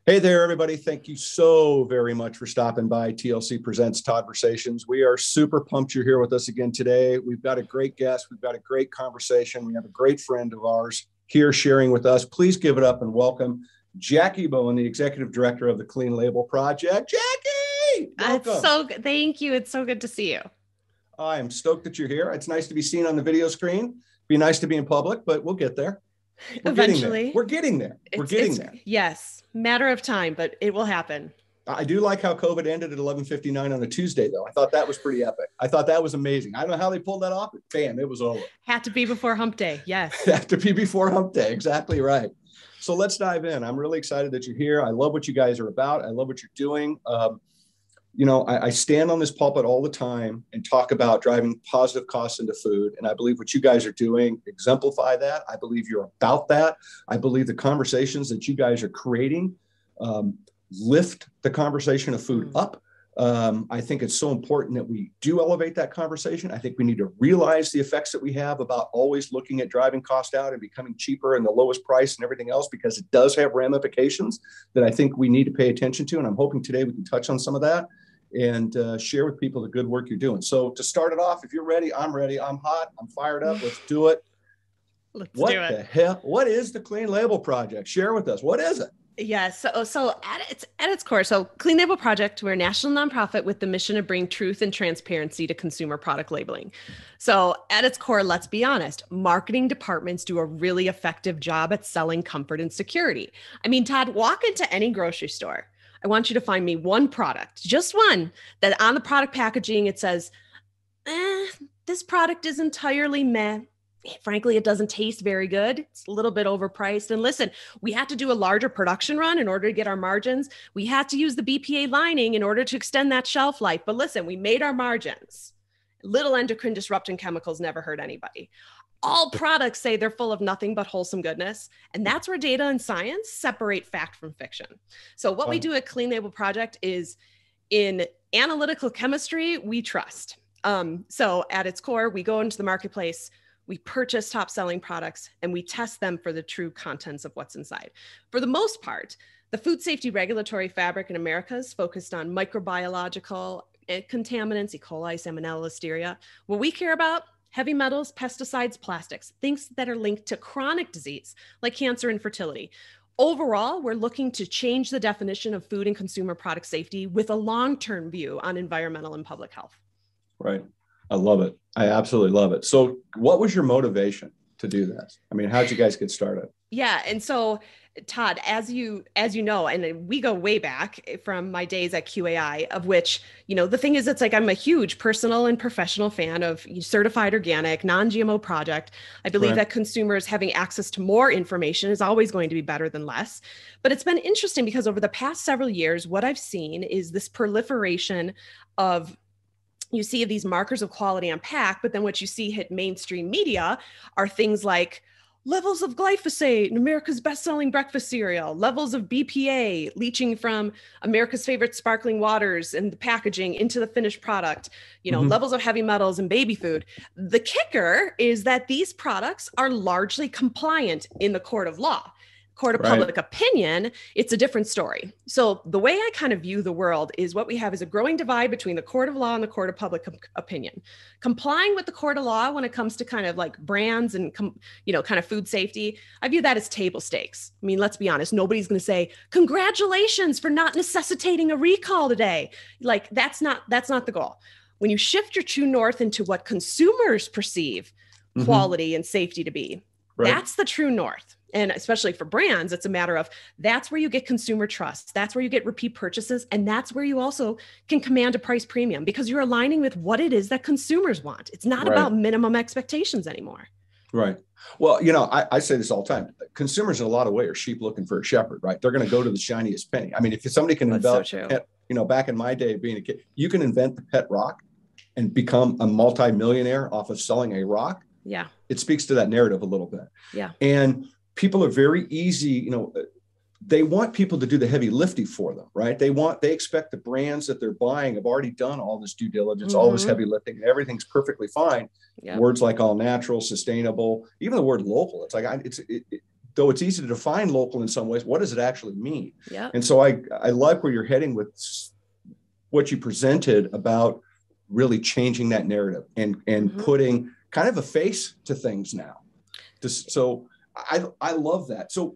Hey there, everybody. Thank you so very much for stopping by. TLC presents Todd-versations. We are super pumped you're here with us again today. We've got a great guest. We've got a great conversation. We have a great friend of ours here sharing with us. Please give it up and welcome Jackie Bowen, the Executive Director of the Clean Label Project. Jackie, welcome. It's so good. Thank you. It's so good to see you. I am stoked that you're here. It's nice to be seen on the video screen. Be nice to be in public, but we'll get there. We're Eventually. getting there. We're getting there. Yes, matter of time, but it will happen. I do like how COVID ended at 11:59 on a Tuesday, though. I thought that was pretty epic. I thought that was amazing. I don't know how they pulled that off, but bam, it was over. Had to be before hump day. Yes. Had to be before hump day. Exactly right. So let's dive in. I'm really excited that you're here. I love what you guys are about. I love what you're doing. I stand on this pulpit all the time and talk about driving positive costs into food. And I believe what you guys are doing exemplify that. I believe you're about that. I believe the conversations that you guys are creating lift the conversation of food up. I think it's so important that we do elevate that conversation. I think we need to realize the effects that we have about always looking at driving cost out and becoming cheaper and the lowest price and everything else, because it does have ramifications that I think we need to pay attention to. And I'm hoping today we can touch on some of that and share with people the good work you're doing. So to start it off, if you're ready, I'm ready. I'm hot. I'm fired up. Let's do it. What the hell? What is the Clean Label Project? Share with us. What is it? Yes. So at its core, so Clean Label Project, we're a national nonprofit with the mission to bring truth and transparency to consumer product labeling. So at its core, let's be honest, marketing departments do a really effective job at selling comfort and security. I mean, Todd, walk into any grocery store. I want you to find me one product, just one, that on the product packaging, it says, this product is entirely meh. Frankly, it doesn't taste very good. It's a little bit overpriced. And listen, we had to do a larger production run in order to get our margins. We had to use the BPA lining in order to extend that shelf life. But listen, we made our margins. Little endocrine disrupting chemicals never hurt anybody. All products say they're full of nothing but wholesome goodness. And that's where data and science separate fact from fiction. So what we do at Clean Label Project is in analytical chemistry, we trust. So at its core, we go into the marketplace, we purchase top selling products, and we test them for the true contents of what's inside. For the most part, the food safety regulatory fabric in America is focused on microbiological contaminants, E. coli, Salmonella, Listeria. What we care about, heavy metals, pesticides, plastics, things that are linked to chronic disease like cancer and fertility. Overall, we're looking to change the definition of food and consumer product safety with a long-term view on environmental and public health. Right. I love it. I absolutely love it. So what was your motivation to do this? I mean, how'd you guys get started? Yeah. And so Todd, as you know, and we go way back from my days at QAI, of which, the thing is, it's like, I'm a huge personal and professional fan of certified organic, non-GMO project. I believe that consumers having access to more information is always going to be better than less. But it's been interesting because over the past several years, what I've seen is this proliferation of, you see these markers of quality on pack, but then what you see hit mainstream media are things like levels of glyphosate in America's best-selling breakfast cereal, levels of BPA leaching from America's favorite sparkling waters and the packaging into the finished product, levels of heavy metals in baby food. The kicker is that these products are largely compliant in the court of law. Court of public opinion, it's a different story. So the way I kind of view the world is what we have is a growing divide between the court of law and the court of public opinion. Complying with the court of law when it comes to kind of like brands and, kind of food safety, I view that as table stakes. I mean, let's be honest. Nobody's going to say, congratulations for not necessitating a recall today. Like that's not the goal. When you shift your true north into what consumers perceive quality and safety to be, that's the true north. And especially for brands, it's a matter of that's where you get consumer trust. That's where you get repeat purchases. And that's where you also can command a price premium because you're aligning with what it is that consumers want. It's not about minimum expectations anymore. Right. Well, I say this all the time. Consumers in a lot of ways are sheep looking for a shepherd, right? They're going to go to the shiniest penny. I mean, if somebody can invent, back in my day being a kid, you can invent the pet rock and become a multimillionaire off of selling a rock. Yeah. It speaks to that narrative a little bit. Yeah. And people are very easy, they want people to do the heavy lifting for them, right? They expect the brands that they're buying have already done all this due diligence, all this heavy lifting, and everything's perfectly fine. Yep. Words like all natural, sustainable, even the word local. It's like, though it's easy to define local in some ways, what does it actually mean? Yeah. And so I like where you're heading with what you presented about really changing that narrative and putting kind of a face to things now. So I love that. So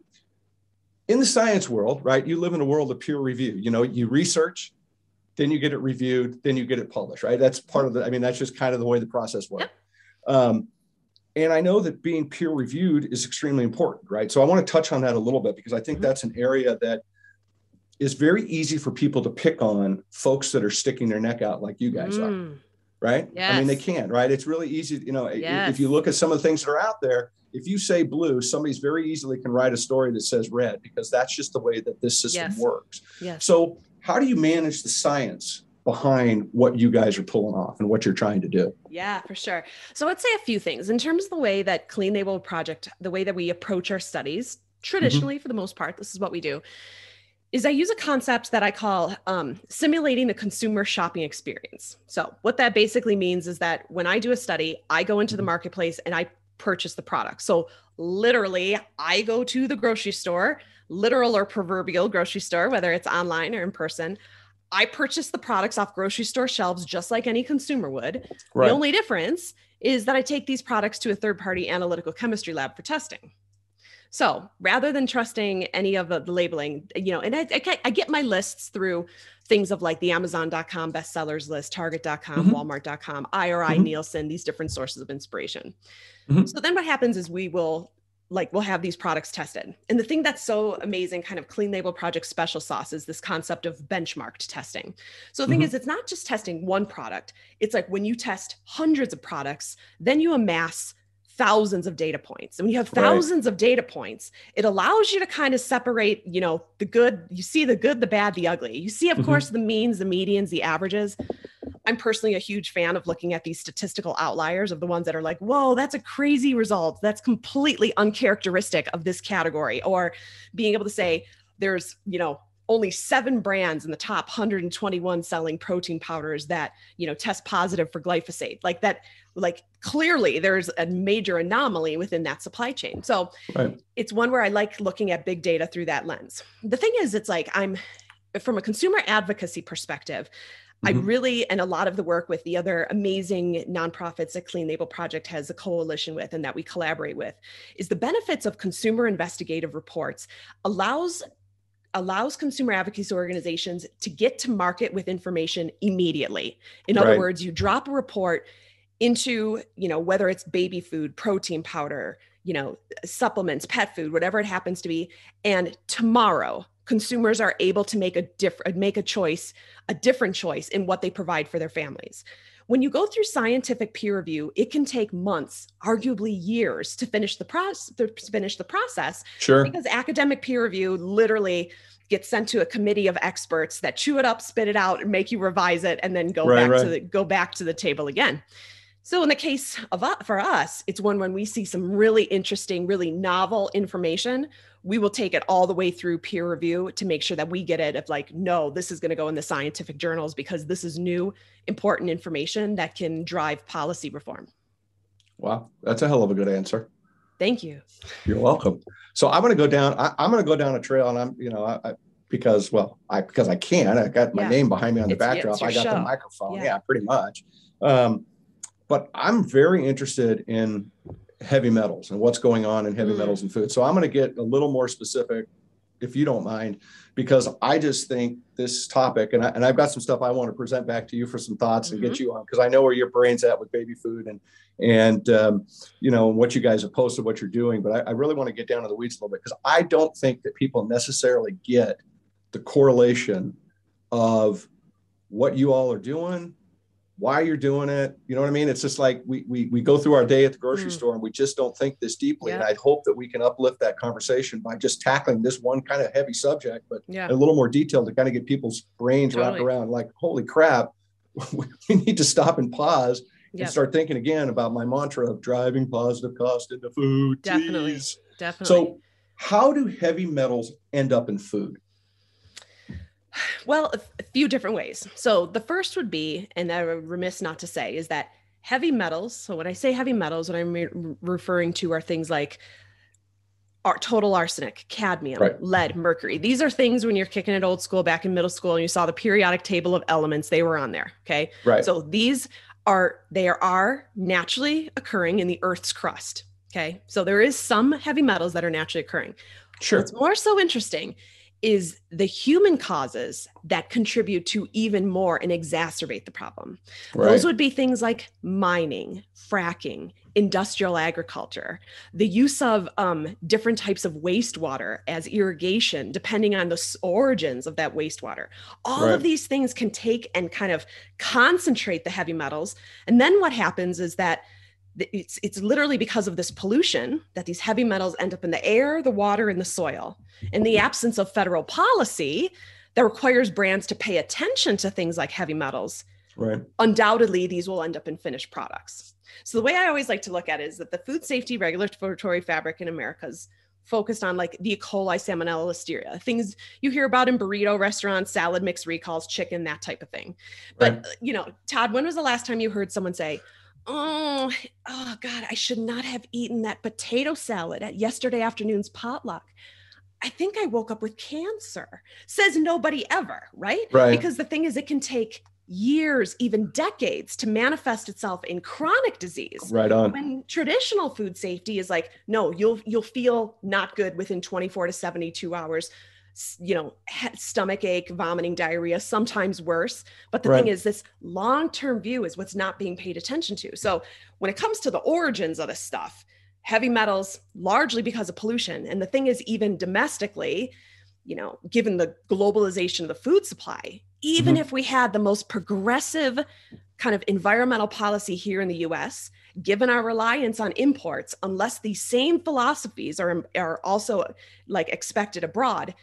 in the science world, right, you live in a world of peer review. You know, you research, then you get it reviewed, then you get it published, right? That's part of that's just kind of the way the process works. Yep. And I know that being peer reviewed is extremely important, right? So I want to touch on that a little bit because I think that's an area that is very easy for people to pick on folks that are sticking their neck out like you guys are, right? Yes. I mean, they can, right? It's really easy, you know, if you look at some of the things that are out there, if you say blue, somebody's very easily can write a story that says red because that's just the way that this system works. Yes. So how do you manage the science behind what you guys are pulling off and what you're trying to do? Yeah, for sure. So I'd say a few things in terms of the way that Clean Label Project, the way that we approach our studies, traditionally, for the most part, this is what we do, is I use a concept that I call simulating the consumer shopping experience. So what that basically means is that when I do a study, I go into the marketplace and I purchase the product. So literally, I go to the grocery store, literal or proverbial grocery store, whether it's online or in person. I purchase the products off grocery store shelves just like any consumer would. Right. The only difference is that I take these products to a third-party analytical chemistry lab for testing. So rather than trusting any of the labeling, you know, and I get my lists through things of like the Amazon.com bestsellers list, Target.com, Walmart.com, IRI, Nielsen, these different sources of inspiration. So then what happens is we'll have these products tested. And the thing that's so amazing, kind of Clean Label Project special sauce, is this concept of benchmarked testing. So the thing is, it's not just testing one product. It's like when you test hundreds of products, then you amass thousands of data points. And when you have thousands of data points, it allows you to kind of separate, you know, the good, you see the good, the bad, the ugly. You see, of course, the means, the medians, the averages. I'm personally a huge fan of looking at these statistical outliers of the ones that are like, whoa, that's a crazy result. That's completely uncharacteristic of this category. Or being able to say there's, you know, only 7 brands in the top 121 selling protein powders that, you know, test positive for glyphosate. Like that, like clearly there's a major anomaly within that supply chain. So it's one where I like looking at big data through that lens. The thing is, it's like from a consumer advocacy perspective, I really, and a lot of the work with the other amazing nonprofits that Clean Label Project has a coalition with and that we collaborate with, is the benefits of consumer investigative reports allows consumer advocacy organizations to get to market with information immediately. In other words, you drop a report into, you know, whether it's baby food, protein powder, you know, supplements, pet food, whatever it happens to be. And tomorrow, consumers are able to make a different choice in what they provide for their families. When you go through scientific peer review, it can take months, arguably years, to finish the process. Sure. Because academic peer review literally gets sent to a committee of experts that chew it up, spit it out, and make you revise it, and then go back to the table again. So in the case of for us, it's when we see some really interesting, really novel information, we will take it all the way through peer review to make sure that we get it of like, no, this is going to go in the scientific journals because this is new, important information that can drive policy reform. Wow, that's a hell of a good answer. Thank you. You're welcome. So I'm going to go down. I'm going to go down a trail, and I'm, you know, because I can. I got my name behind me on the backdrop. I got the microphone. Yeah, pretty much. But I'm very interested in heavy metals and what's going on in heavy metals in food. So I'm going to get a little more specific, if you don't mind, because I just think this topic, and I've got some stuff I want to present back to you for some thoughts and get you on, because I know where your brain's at with baby food and you know, what you guys have posted, what you're doing. But I really want to get down to the weeds a little bit, because I don't think that people necessarily get the correlation of what you all are doing, why you're doing it. You know what I mean? It's just like we go through our day at the grocery store and we just don't think this deeply. And I'd hope that we can uplift that conversation by just tackling this one kind of heavy subject, but a little more detailed to kind of get people's brains wrapped around like, holy crap, we need to stop and pause and start thinking again about my mantra of driving positive cost into food. Definitely. Geez. Definitely. So how do heavy metals end up in food? Well, a few different ways. So the first would be, and I'm remiss not to say, is that heavy metals. So when I say heavy metals, what I'm referring to are things like total arsenic, cadmium, Right. lead, mercury. These are things when you're kicking it old school back in middle school and you saw the periodic table of elements, they were on there. Okay. Right. So they are naturally occurring in the Earth's crust. Okay. So there is some heavy metals that are naturally occurring. Sure. What's more so interesting is the human causes that contribute to even more and exacerbate the problem. Right. Those would be things like mining, fracking, industrial agriculture, the use of different types of wastewater as irrigation, depending on the origins of that wastewater. All of these things can take and kind of concentrate the heavy metals. And then what happens is that it's literally because of this pollution that these heavy metals end up in the air, the water, and the soil. In the absence of federal policy that requires brands to pay attention to things like heavy metals, undoubtedly these will end up in finished products. So the way I always like to look at it is that the food safety regulatory fabric in America is focused on like the E. coli, salmonella, listeria, things you hear about in burrito restaurants, salad mix recalls, chicken, that type of thing. But, Todd, when was the last time you heard someone say, oh God, I should not have eaten that potato salad at yesterday afternoon's potluck. I think I woke up with cancer. Says nobody ever, right? Because the thing is, it can take years, even decades, to manifest itself in chronic disease. Right on. When traditional food safety is like, no, you'll feel not good within 24 to 72 hours. Stomach ache, vomiting, diarrhea, sometimes worse. But the thing is, this long-term view is what's not being paid attention to. So when it comes to the origins of this stuff, heavy metals, largely because of pollution. And the thing is, even domestically, given the globalization of the food supply, even if we had the most progressive kind of environmental policy here in the US, given our reliance on imports, unless these same philosophies are also like expected abroad,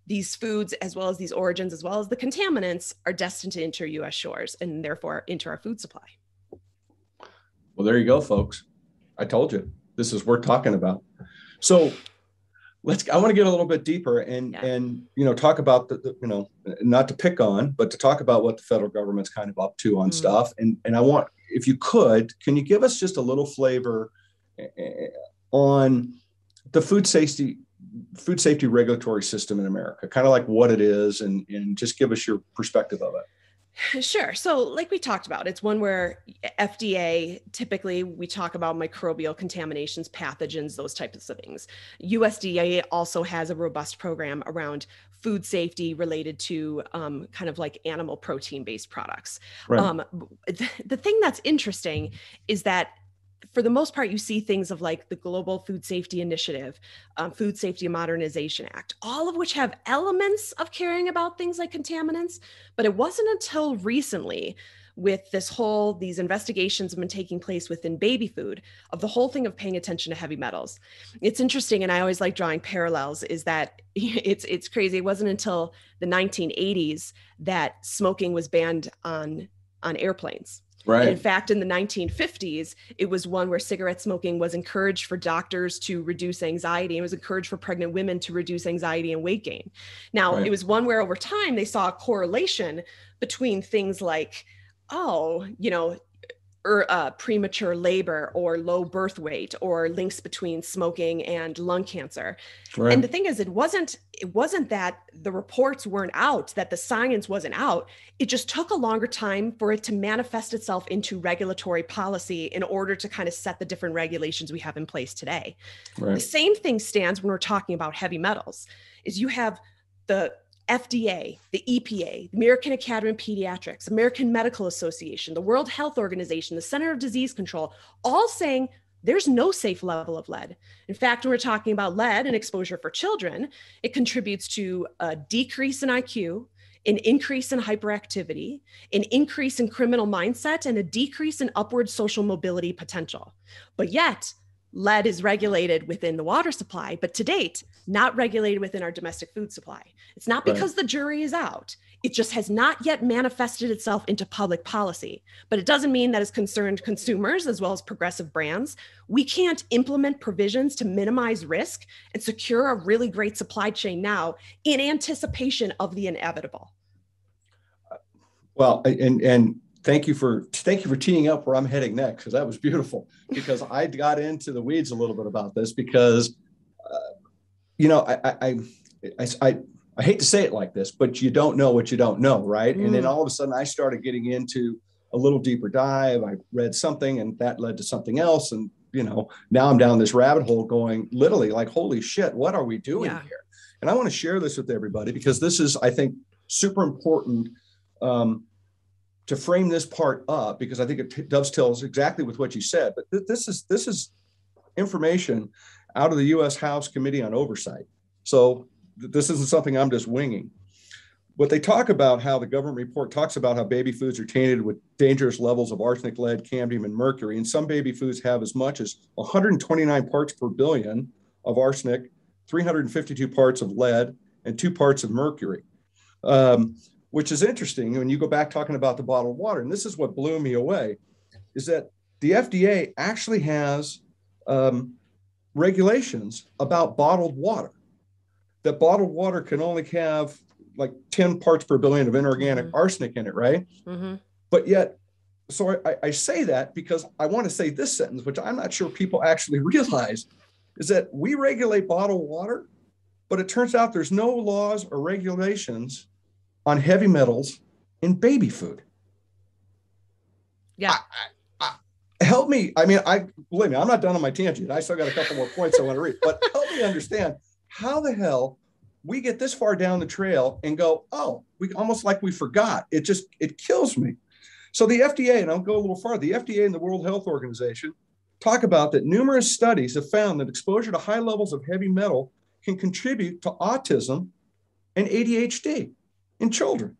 these foods, as well as these origins, as well as the contaminants, are destined to enter US shores and therefore into our food supply. Well, there you go, folks. I told you, this is worth talking about. So I want to get a little bit deeper and talk about not to pick on, but to talk about what the federal government's kind of up to on stuff. And I want, if you could, can you give us just a little flavor on the food safety regulatory system in America, kind of like what it is, and just give us your perspective of it. Sure. So like we talked about, it's one where FDA, typically we talk about microbial contaminations, pathogens, those types of things. USDA also has a robust program around food safety related to kind of like animal protein-based products. The thing that's interesting is that for the most part, you see things of like the Global Food Safety Initiative, Food Safety Modernization Act, all of which have elements of caring about things like contaminants. But it wasn't until recently, with these investigations have been taking place within baby food, of the whole thing of paying attention to heavy metals. It's interesting, and I always like drawing parallels, is that it's crazy. It wasn't until the 1980s that smoking was banned on airplanes. And in fact, in the 1950s, it was one where cigarette smoking was encouraged for doctors to reduce anxiety. It was encouraged for pregnant women to reduce anxiety and weight gain. Now, it was one where over time they saw a correlation between things like, premature labor or low birth weight, or links between smoking and lung cancer. And the thing is, it wasn't that the reports weren't out, that the science wasn't out. It just took a longer time for it to manifest itself into regulatory policy in order to kind of set the different regulations we have in place today. The same thing stands when we're talking about heavy metals, is you have the FDA, the EPA, the American Academy of Pediatrics, American Medical Association, the World Health Organization, the Center of Disease Control, all saying there's no safe level of lead. In fact, when we're talking about lead and exposure for children, it contributes to a decrease in IQ, an increase in hyperactivity, an increase in criminal mindset, and a decrease in upward social mobility potential. But yet, lead is regulated within the water supply, but to date, not regulated within our domestic food supply. It's not because the jury is out. It just has not yet manifested itself into public policy. But it doesn't mean that as concerned consumers, as well as progressive brands, we can't implement provisions to minimize risk and secure a really great supply chain now in anticipation of the inevitable. Well, and thank you for teeing up where I'm heading next, because that was beautiful. Because I got into the weeds a little bit about this, because you know, I, I hate to say it like this, but you don't know what you don't know, right? And then all of a sudden I started getting into a little deeper dive. I read something and that led to something else. And, you know, now I'm down this rabbit hole going literally like, holy shit, what are we doing here? And I want to share this with everybody because this is, I think, super important to frame this part up because I think it dovetails exactly with what you said. But this is information out of the U.S. House Committee on Oversight. So this isn't something I'm just winging. What they talk about, how the government report talks about how baby foods are tainted with dangerous levels of arsenic, lead, cadmium, and mercury. And some baby foods have as much as 129 parts per billion of arsenic, 352 parts of lead, and 2 parts of mercury, which is interesting. When you go back talking about the bottled water, and this is what blew me away, is that the FDA actually has regulations about bottled water, that bottled water can only have like 10 parts per billion of inorganic arsenic in it, right? But yet, so I say that because I want to say this sentence, which I'm not sure people actually realize, is that we regulate bottled water, but it turns out there's no laws or regulations on heavy metals in baby food. Yeah. Help me. I mean, believe me, I'm not done on my tangent. I still got a couple more points I want to read, but help me understand how the hell we get this far down the trail and go, oh, we almost like we forgot. It kills me. So the FDA, and I'll go a little farther, the FDA and the World Health Organization talk about that numerous studies have found that exposure to high levels of heavy metal can contribute to autism and ADHD in children.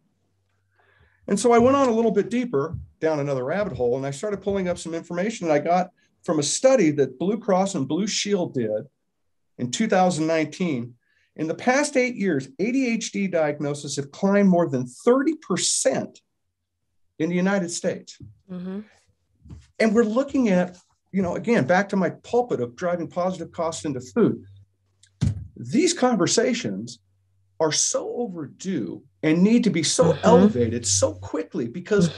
And so I went on a little bit deeper down another rabbit hole, and I started pulling up some information that I got from a study that Blue Cross and Blue Shield did in 2019. In the past 8 years, ADHD diagnoses have climbed more than 30% in the United States. And we're looking at, you know, again, back to my pulpit of driving positive costs into food. These conversations are so overdue and need to be so elevated so quickly because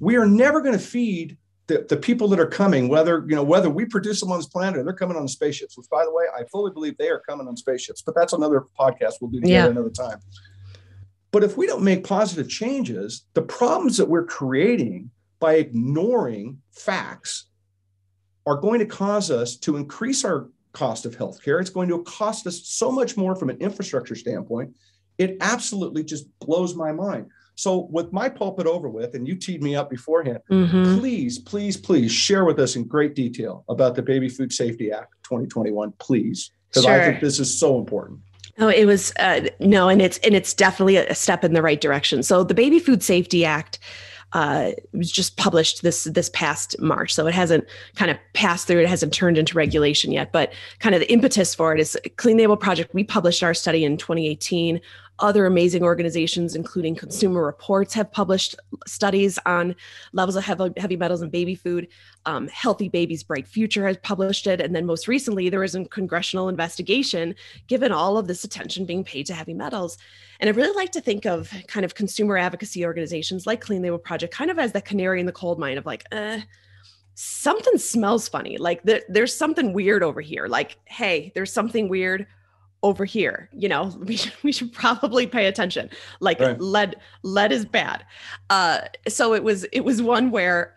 we are never going to feed the people that are coming, whether we produce them on this planet or they're coming on spaceships, which, by the way, I fully believe they are coming on spaceships, but that's another podcast we'll do together another time. But if we don't make positive changes, the problems that we're creating by ignoring facts are going to cause us to increase our cost of healthcare. It's going to cost us so much more from an infrastructure standpoint. It absolutely just blows my mind. So with my pulpit over with, and you teed me up beforehand, please, please, please share with us in great detail about the Baby Food Safety Act 2021, please, because I think this is so important. Oh, it was no, and it's definitely a step in the right direction. So the Baby Food Safety Act was just published this past March. So it hasn't kind of passed through. It hasn't turned into regulation yet, but kind of the impetus for it is Clean Label Project. We published our study in 2018. Other amazing organizations, including Consumer Reports, have published studies on levels of heavy metals in baby food. Healthy Babies, Bright Future has published it. And then most recently, there was a congressional investigation given all of this attention being paid to heavy metals. And I really like to think of kind of consumer advocacy organizations like Clean Label Project kind of as the canary in the coal mine of like, something smells funny. Like there's something weird over here. Like, hey, there's something weird over here. You know, we should probably pay attention. Like lead is bad. So it was one where,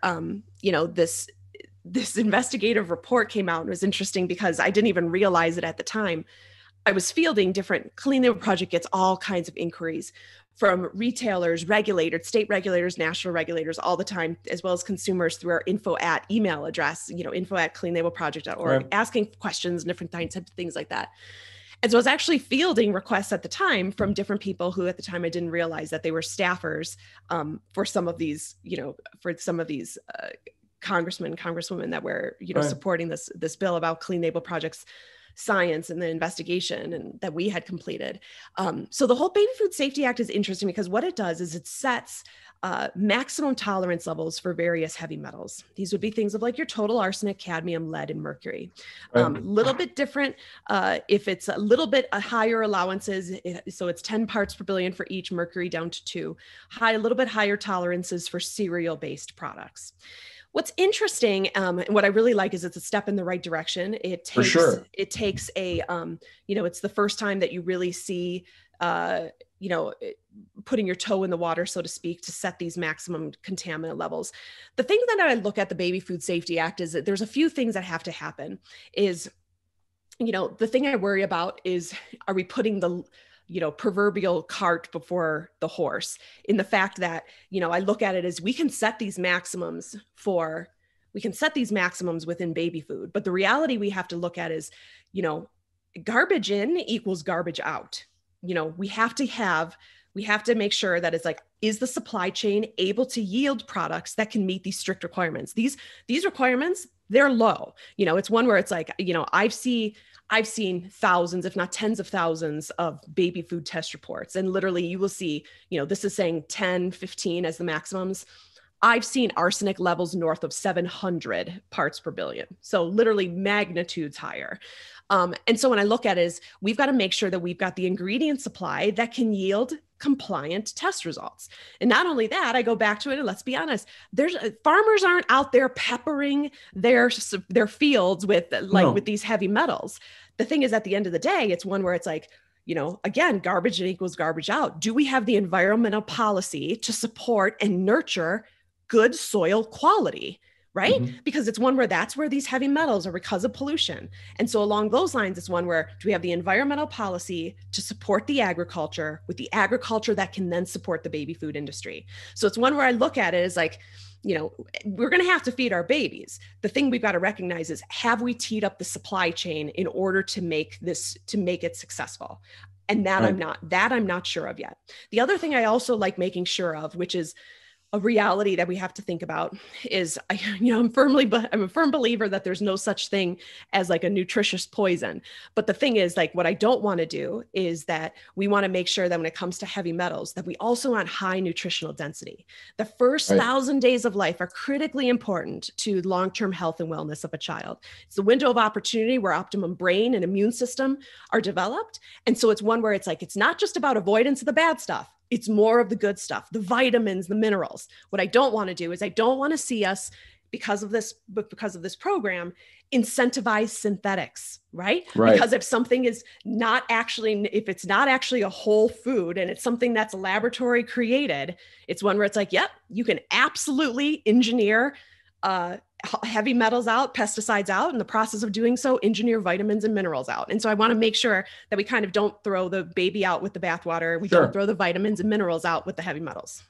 this investigative report came out and it was interesting because I didn't even realize it at the time. I was fielding different Clean Label Project gets all kinds of inquiries from retailers, regulators, state regulators, national regulators all the time, as well as consumers through our info@ email address, info@cleanlabelproject.org, asking questions and different types of things like that. And so I was actually fielding requests at the time from different people who at the time I didn't realize that they were staffers for some of these, congressmen, congresswomen that were, supporting this bill about Clean Label Project's science and the investigation and that we had completed. So the whole Baby Food Safety Act is interesting because what it does is it sets maximum tolerance levels for various heavy metals. These would be things of like your total arsenic, cadmium, lead, and mercury. Little bit different if it's a little bit higher allowances. So it's 10 parts per billion for each, mercury down to 2. A little bit higher tolerances for cereal-based products. What's interesting, and what I really like is it's a step in the right direction. For sure. It takes a, it's the first time that you really see, you know, putting your toe in the water, so to speak, to set these maximum contaminant levels. The thing that I look at the Baby Food Safety Act is that there's a few things that have to happen. Is, the thing I worry about is, are we putting the proverbial cart before the horse, in the fact that, I look at it as we can set these maximums within baby food. But the reality we have to look at is, garbage in equals garbage out. We have to make sure that it's like, is the supply chain able to yield products that can meet these strict requirements? These requirements, they're low. It's one where it's like, I've seen thousands, if not tens of thousands, of baby food test reports. And literally you will see, this is saying 10, 15 as the maximums. I've seen arsenic levels north of 700 parts per billion. So literally magnitudes higher. And so when I look at it, is we've got to make sure that we've got the ingredient supply that can yield compliant test results. And not only that, I go back to it, and let's be honest, farmers aren't out there peppering their fields with with these heavy metals. The thing is, at the end of the day, it's one where it's like, again, garbage in equals garbage out. Do we have the environmental policy to support and nurture good soil quality? Right? Mm-hmm. Because it's one where that's where these heavy metals are, because of pollution. And so along those lines, it's one where, do we have the environmental policy to support the agriculture, with the agriculture that can then support the baby food industry? So it's one where I look at it as like, we're going to have to feed our babies. The thing we've got to recognize is, have we teed up the supply chain in order to make it successful? And that right. I'm not sure of yet. The other thing I also like making sure of, which is a reality that we have to think about, is, I'm a firm believer that there's no such thing as like a nutritious poison. But the thing is, like, what I don't want to do is that we want to make sure that when it comes to heavy metals, that we also want high nutritional density. The first right. 1,000 days of life are critically important to long-term health and wellness of a child. It's the window of opportunity where optimum brain and immune system are developed. And so it's one where it's like, it's not just about avoidance of the bad stuff. It's more of the good stuff, the vitamins, the minerals. What I don't want to do is, I don't want to see us, because of this program, incentivize synthetics, right? Because if something is not actually, if it's not actually a whole food and it's something that's laboratory created, it's one where it's like, yep, you can absolutely engineer heavy metals out, pesticides out, in the process of doing so, engineer vitamins and minerals out. And so I want to make sure that we kind of don't throw the baby out with the bathwater. We don't throw the vitamins and minerals out with the heavy metals.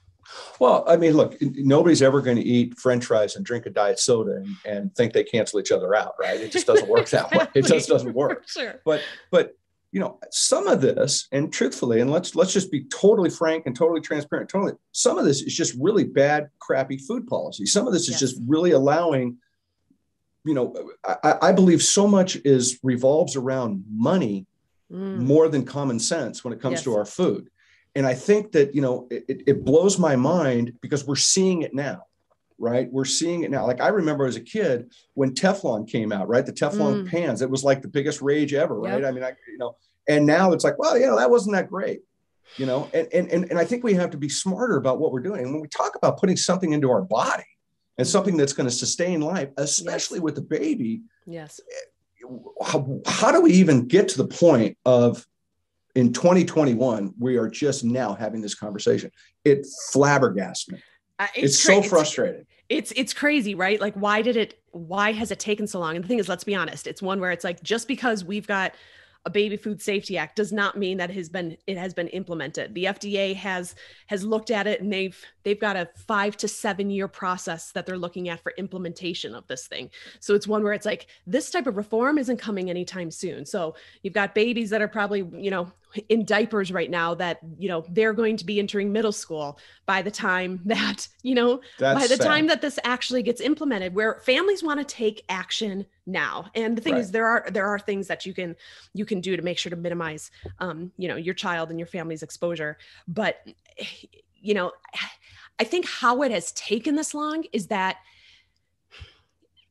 Well, I mean, look, nobody's ever going to eat French fries and drink a diet soda and think they cancel each other out, right? It just doesn't work that way. It just doesn't work. Sure. But some of this, and truthfully, and let's just be totally frank and totally transparent, some of this is just really bad, crappy food policy. Some of this is just really allowing, I believe so much revolves around money more than common sense when it comes to our food. And I think that, it blows my mind, because we're seeing it now, right? We're seeing it now. Like, I remember as a kid when Teflon came out, right? The Teflon pans, it was like the biggest rage ever, right? Yep. I mean, and now it's like, well, that wasn't that great, and I think we have to be smarter about what we're doing. And when we talk about putting something into our body and something that's going to sustain life, especially with the baby, how do we even get to the point of, in 2021, we are just now having this conversation? It flabbergasted me. It's so frustrating. It's crazy, right? Like, why has it taken so long? And the thing is, let's be honest, it's one where it's like, just because we've got a Baby Food Safety Act does not mean that it has been implemented. The FDA has looked at it, and they've got a 5 to 7 year process that they're looking at for implementation of this thing. So it's one where it's like, this type of reform isn't coming anytime soon. So you've got babies that are probably, in diapers right now, that, they're going to be entering middle school by the time that, time that this actually gets implemented, where families want to take action now. And the thing is, there are things that you can do to make sure to minimize, your child and your family's exposure. But, I think how it has taken this long is that,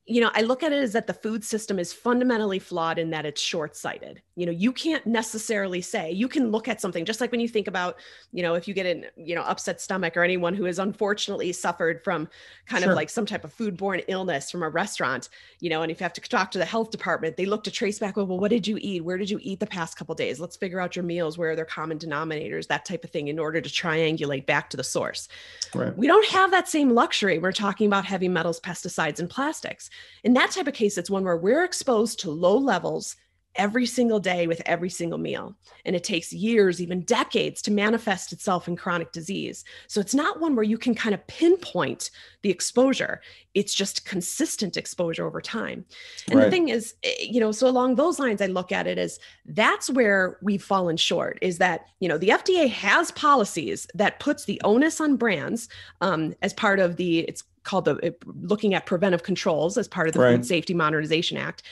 I look at it as that the food system is fundamentally flawed in that it's short-sighted. You can't necessarily say, you can look at something just like when you think about, if you get an, upset stomach, or anyone who has unfortunately suffered from kind of like some type of foodborne illness from a restaurant, and if you have to talk to the health department, they look to trace back, well, what did you eat? Where did you eat the past couple of days? Let's figure out your meals. Where are their common denominators, that type of thing, in order to triangulate back to the source. Right. We don't have that same luxury. We're talking about heavy metals, pesticides, and plastics. In that type of case, it's one where we're exposed to low levels every single day with every single meal. And it takes years, even decades, to manifest itself in chronic disease. So it's not one where you can kind of pinpoint the exposure. It's just consistent exposure over time. And the thing is, so along those lines, I look at it as that's where we've fallen short, is that, the FDA has policies that puts the onus on brands as part of it's called looking at preventive controls as part of the Food Safety Modernization Act.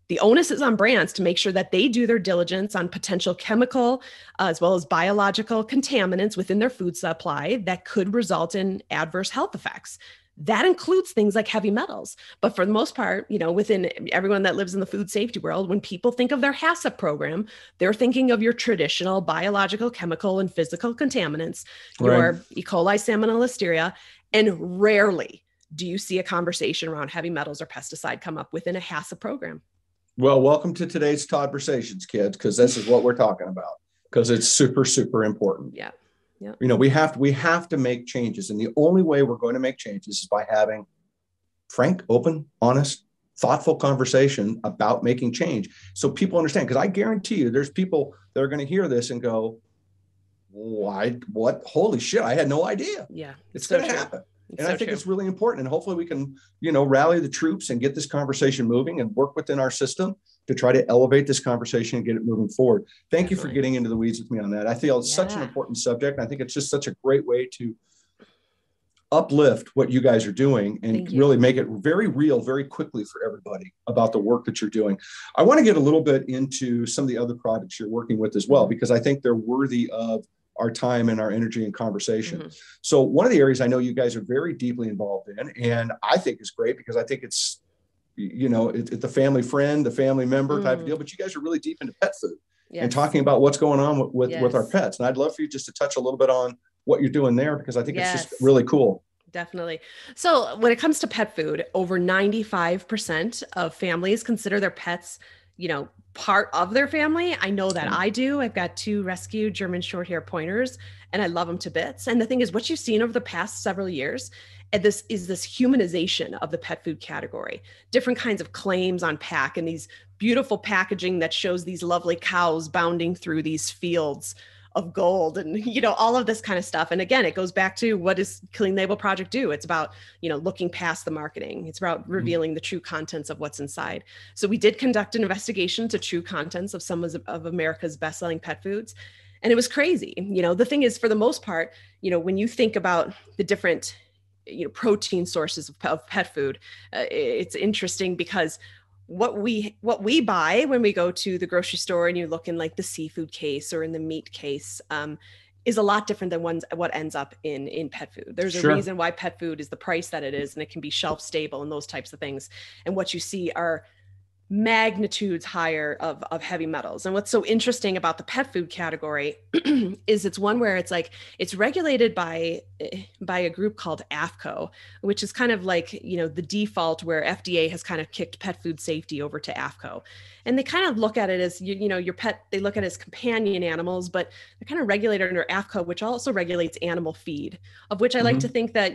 The onus is on brands to make sure that they do their diligence on potential chemical as well as biological contaminants within their food supply that could result in adverse health effects. That includes things like heavy metals. But for the most part, within everyone that lives in the food safety world, when people think of their HACCP program, they're thinking of your traditional biological, chemical, and physical contaminants, your E. coli, salmonella, listeria, and rarely do you see a conversation around heavy metals or pesticide come up within a HACCP program. Well, welcome to today's Todd-versations, kids, because this is what we're talking about, because it's super, super important. Yeah. Yeah. We have to make changes. And the only way we're going to make changes is by having frank, open, honest, thoughtful conversation about making change. So people understand, because I guarantee you there's people that are going to hear this and go, why, what? Holy shit, I had no idea. Yeah. It's going to happen. And I think it's really important. And hopefully we can, rally the troops and get this conversation moving and work within our system to try to elevate this conversation and get it moving forward. Thank you for getting into the weeds with me on that. I feel it's such an important subject. And I think it's just such a great way to uplift what you guys are doing and really make it very real, very quickly for everybody about the work that you're doing. I want to get a little bit into some of the other projects you're working with as well, because I think they're worthy of our time and our energy and conversation. Mm-hmm. So one of the areas I know you guys are very deeply involved in, and I think is great because I think it's, it's the family friend, the family member type of deal, but you guys are really deep into pet food and talking about what's going on with our pets. And I'd love for you just to touch a little bit on what you're doing there, because I think it's just really cool. Definitely. So when it comes to pet food, over 95% of families consider their pets, part of their family. I know that I do. I've got 2 rescue German short hair pointers and I love them to bits. And the thing is, what you've seen over the past several years, and this humanization of the pet food category, different kinds of claims on pack and these beautiful packaging that shows these lovely cows bounding through these fields of gold and, all of this kind of stuff. And again, it goes back to what does Clean Label Project do? It's about, looking past the marketing. It's about revealing the true contents of what's inside. So we did conduct an investigation to true contents of some of America's best-selling pet foods. And it was crazy. The thing is, for the most part, when you think about the different, protein sources of pet food, it's interesting because what we buy when we go to the grocery store and you look in like the seafood case or in the meat case is a lot different than what ends up in pet food. There's a reason why pet food is the price that it is, and it can be shelf stable and those types of things. And what you see are magnitudes higher of heavy metals. And what's so interesting about the pet food category is it's one where it's regulated by a group called AAFCO, which is kind of like, the default where FDA has kind of kicked pet food safety over to AAFCO. And they kind of look at it as, your pet, they look at it as companion animals, but they're kind of regulated under AAFCO, which also regulates animal feed, of which I like to think that,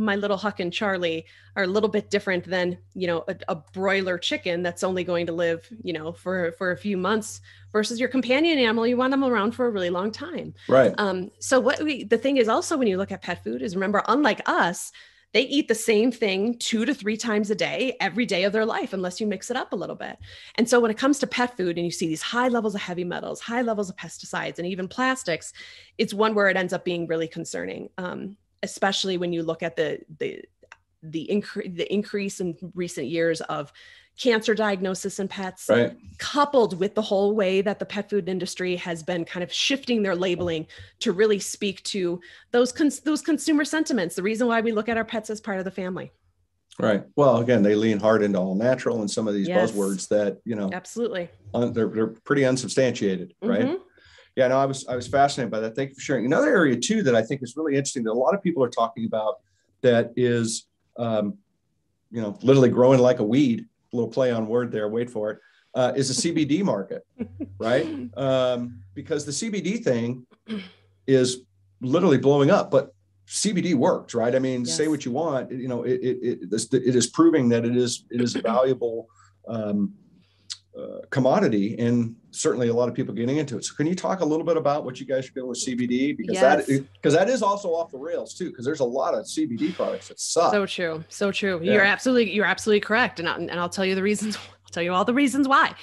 my little Huck and Charlie are a little bit different than, a broiler chicken that's only going to live, for a few months versus your companion animal. You want them around for a really long time. Right. So the thing is also, when you look at pet food is, remember, unlike us, they eat the same thing 2 to 3 times a day, every day of their life, unless you mix it up a little bit. And so when it comes to pet food and you see these high levels of heavy metals, high levels of pesticides, and even plastics, it's one where it ends up being really concerning, especially when you look at the increase in recent years of cancer diagnosis in pets, coupled with the whole way that the pet food industry has been kind of shifting their labeling to really speak to those consumer sentiments, the reason why we look at our pets as part of the family. Right. Well, again, they lean hard into all natural and some of these Yes, buzzwords that, absolutely. they're pretty unsubstantiated, right? Mm-hmm. Yeah, no, I was fascinated by that. Thank you for sharing. Another area too that I think is really interesting that a lot of people are talking about that is, literally growing like a weed. A little play on word there. Wait for it. Is the CBD market, right? Because the CBD thing is literally blowing up, but CBD works, right? I mean, say Yes. what you want, it is proving that it is a valuable commodity, and certainly a lot of people getting into it. So can you talk a little bit about what you guys are doing with CBD? Because Yes. that is also off the rails too, because there's a lot of CBD products that suck. So true. So true. Yeah. You're absolutely correct. And I'll tell you the reasons. I'll tell you all the reasons why.